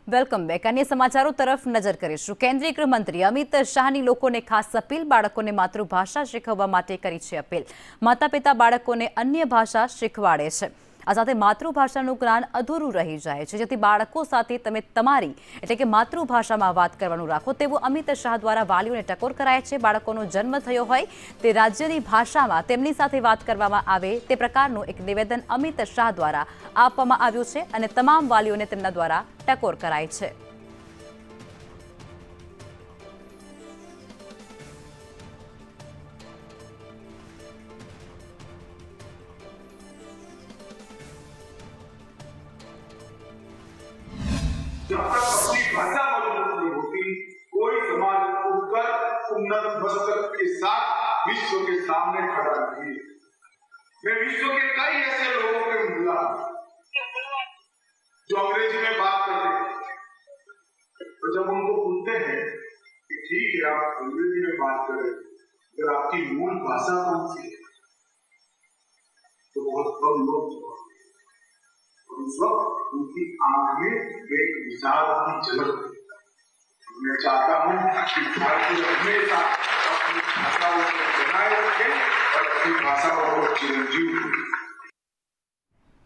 Welcome back. અન્ય સમાચારો તરફ નજર કરીશું. કેન્દ્રીય ગૃહમંત્રી અમિત શાહની લોકોને ખાસ અપીલ. બાળકોને માતૃભાષા શીખવવા માટે કરી છે અપીલ. માતા પિતા બાળકોને અન્ય ભાષા શીખવાડે છે. આ સાથે માતૃભાષાનું જ્ઞાન અધૂરું રહી જાય છે, જેથી બાળકો સાથે તમે તમારી એટલે કે માતૃભાષામાં વાત કરવાનું રાખો તેવું અમિત શાહ દ્વારા વાલીઓને ટકોર કરાય છે. બાળકોનો જન્મ થયો હોય તે રાજ્યની ભાષામાં તેમની સાથે વાત કરવામાં આવે તે પ્રકારનું એક નિવેદન અમિત શાહ દ્વારા આપવામાં આવ્યું છે અને તમામ વાલીઓને તેમના દ્વારા ટકોર કરાય છે. जब तक अपनी भाषा मजबूत नहीं होती, कोई समाज उठकर उन्नत मस्तक के साथ विश्व के सामने खड़ा नहीं है। मैं विश्व के कई ऐसे लोगों को मिला जो अंग्रेजी में बात करते हैं, तो जब उनको पूछते हैं कि ठीक है आप अंग्रेजी में बात करें, अगर आपकी मूल भाषा कौन सी है, तो बहुत कम लोग उस वक्त उनकी आंख में एक विचार की झलक थी। मैं चाहता हूं कि भारतीय हमेशा अपनी भाषाओं को बनाए रखें और अपनी भाषाओं को चिरंजीव